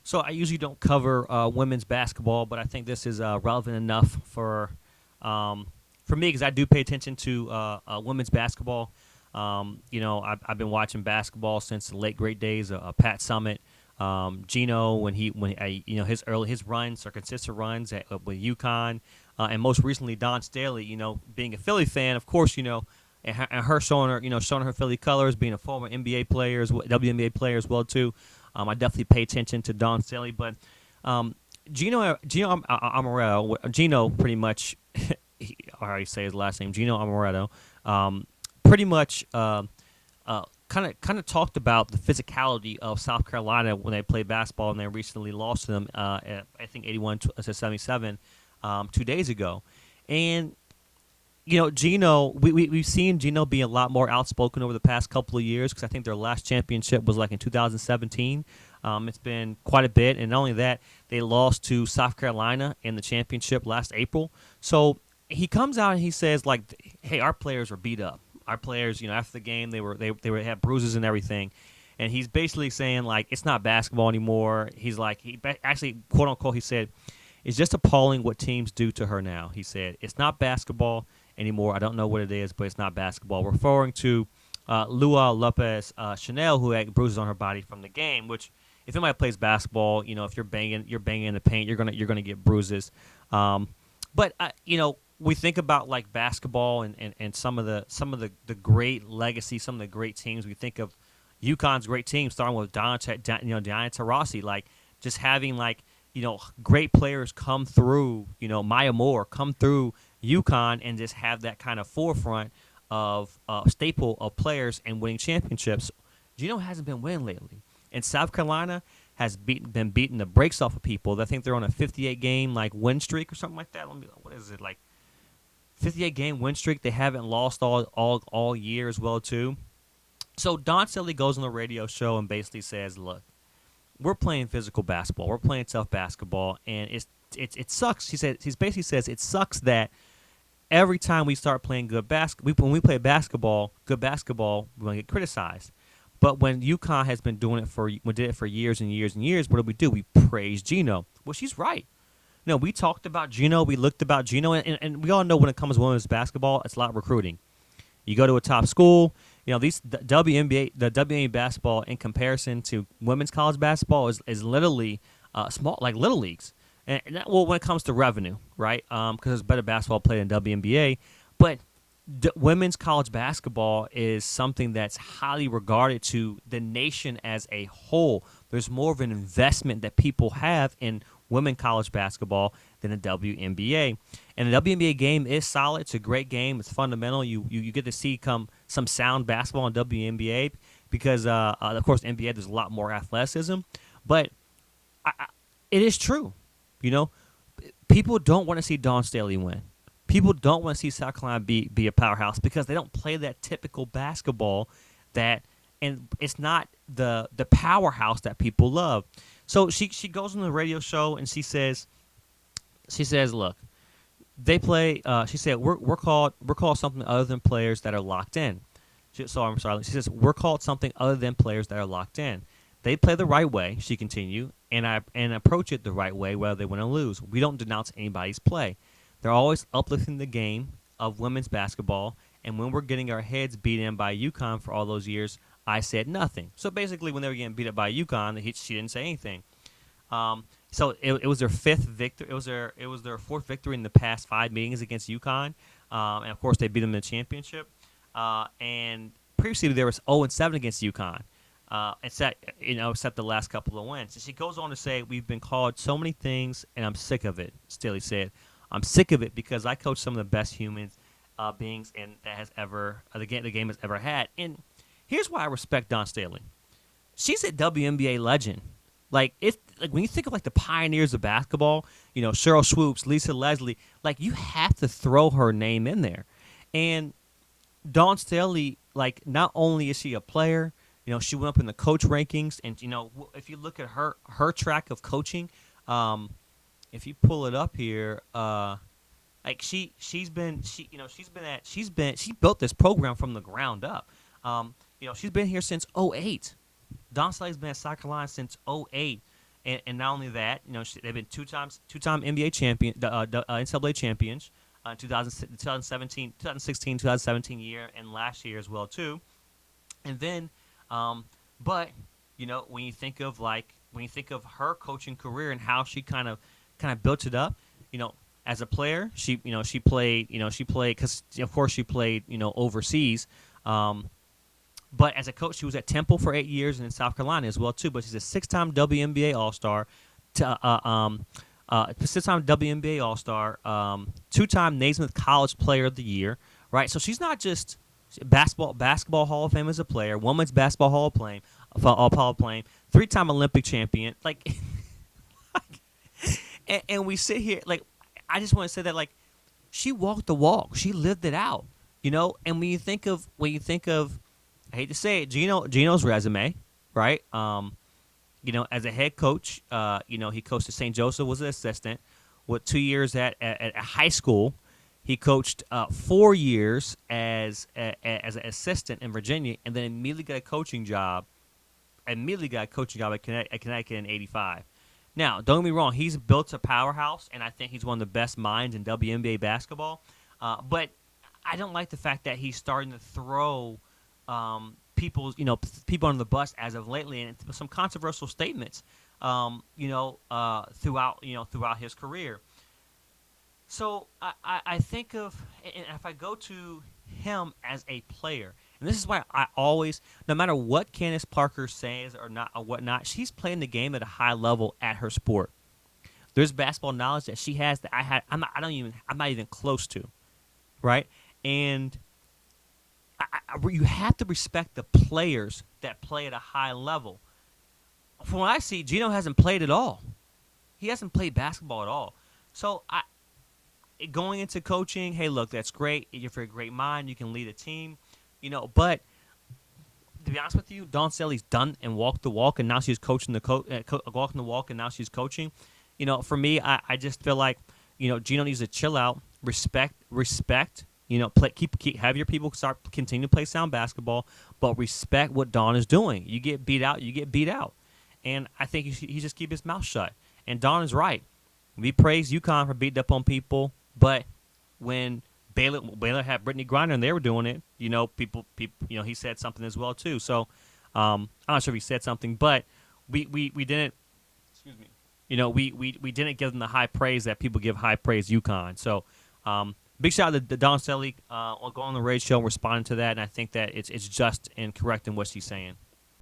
So I usually don't cover women's basketball, but I think this is relevant enough for me because I do pay attention to women's basketball. I've been watching basketball since the late great days of Pat Summitt, Geno his runs or consistent runs with UConn, and most recently Don Staley. Being a Philly fan, of course, and her showing her Philly colors, being a former NBA player, WNBA player as well too. I definitely pay attention to Don Staley, but Geno Amaretto, Geno pretty much, or how you say his last name, Geno Amaretto, pretty much kind of talked about the physicality of South Carolina when they played basketball, and they recently lost to them at, I think 81-77 2 days ago, and Geno, we've seen Geno be a lot more outspoken over the past couple of years because I think their last championship was like in 2017. It's been quite a bit, and not only that, they lost to South Carolina in the championship last April. So he comes out and he says like, "Hey, our players are beat up. Our players, after the game, they had bruises and everything." And he's basically saying like it's not basketball anymore. He's like actually quote unquote he said, "It's just appalling what teams do to her now." He said, "It's not basketball anymore. I don't know what it is, but it's not basketball." Referring to Lua Lopez Chanel, who had bruises on her body from the game. Which, if anybody plays basketball, if you're banging in the paint, you're gonna get bruises. But we think about like basketball and some of the great legacy, some of the great teams. We think of UConn's great team, starting with Diana Taurasi, like just having like great players come through, Maya Moore come through UConn and just have that kind of forefront of staple of players and winning championships. Geno hasn't been winning lately, and South Carolina has been beating the brakes off of people. I think they're on a 58 game like win streak or something like that. What is it like? 58 game win streak. They haven't lost all year as well too. So Don Staley goes on the radio show and basically says, "Look, we're playing physical basketball. We're playing tough basketball, and it sucks." He basically says it sucks that every time we start playing good when we play good basketball, we're gonna get criticized. But when UConn has been doing it we did it for years and years and years. What do? We praise Geno. Well, she's right. We talked about Geno. We looked about Geno, and we all know when it comes to women's basketball, it's a lot of recruiting. You go to a top school. The WNBA basketball in comparison to women's college basketball is literally small, like little leagues. When it comes to revenue, right? Because there's better basketball played in WNBA, but women's college basketball is something that's highly regarded to the nation as a whole. There's more of an investment that people have in women college basketball than the WNBA. And the WNBA game is solid. It's a great game. It's fundamental. You get to see some sound basketball in WNBA because, of course, NBA, there's a lot more athleticism. But it is true. People don't want to see Dawn Staley win. People don't want to see South Carolina be a powerhouse because they don't play that typical basketball and it's not the powerhouse that people love. So she goes on the radio show and she says, "Look, they play." She said, "We're called something other than players that are locked in." I'm sorry. She says, "We're called something other than players that are locked in. They play the right way." She continued, and approach it the right way, whether they win or lose. We don't denounce anybody's play. They're always uplifting the game of women's basketball, and when we're getting our heads beat in by UConn for all those years, I said nothing. So basically, when they were getting beat up by UConn, she didn't say anything. So it was their fifth victory. It was their fourth victory in the past 5 meetings against UConn, and of course they beat them in the championship. And previously they were 0-7 against UConn, except the last couple of wins. And she goes on to say, "We've been called so many things, and I'm sick of it." Staley said, "I'm sick of it because I coach some of the best humans beings the game has ever had." And here's why I respect Dawn Staley. She's a WNBA legend. Like it's like when you think of like the pioneers of basketball, Cheryl Swoops, Lisa Leslie, like you have to throw her name in there. And Dawn Staley, like not only is she a player, she went up in the coach rankings, and if you look at her track of coaching, if you pull it up here, like she built this program from the ground up. She's been here since '08. Dawn Staley's been at South Carolina since '08, And not only that, they've been two-time NBA champion, the NCAA champions, 2017, 2016, 2017 year, and last year as well too. And then, but when you think of her coaching career and how she kind of built it up, you know, as a player, she played because of course she played overseas. But as a coach, she was at Temple for 8 years and in South Carolina as well too. But she's a six-time WNBA All-Star, six-time WNBA All-Star, two-time Naismith College Player of the Year. Right, so she's not just basketball Hall of Fame as a player, women's basketball Hall of Fame, three-time Olympic champion. Like, and we sit here like, I just want to say that like, she walked the walk, she lived it out, And when you think of, I hate to say it, Geno's resume, right? As a head coach, he coached at St. Joseph, was an assistant, with 2 years at a high school. He coached 4 years as an assistant in Virginia, and then immediately got a coaching job. At Connecticut in '85. Now, don't get me wrong; he's built a powerhouse, and I think he's one of the best minds in WNBA basketball. But I don't like the fact that he's starting to throw people on the bus as of lately, and some controversial statements, throughout his career. So I think of, and if I go to him as a player, and this is why I always, no matter what Candace Parker says or not or whatnot, she's playing the game at a high level at her sport. There's basketball knowledge that she has that I'm not even close to, right? And you have to respect the players that play at a high level. From what I see, Geno hasn't played at all. He hasn't played basketball at all. So going into coaching, hey, look, that's great. You're a great mind. You can lead a team, But to be honest with you, Dawn Staley's done and walked the walk, and now she's coaching walking the walk, and now she's coaching. For me, I just feel like, Geno needs to chill out, respect. Have your people continue to play sound basketball, but respect what Dawn is doing. You get beat out, and I think he just keep his mouth shut. And Dawn is right. We praise UConn for beating up on people, but when Baylor had Brittany Griner and they were doing it, people, he said something as well too. So I'm not sure if he said something, but we didn't. Excuse me. We didn't give them the high praise that people give high praise UConn. So big shout out to Dawn Staley on going on the radio show and responding to that, and I think that it's just and correct in what she's saying.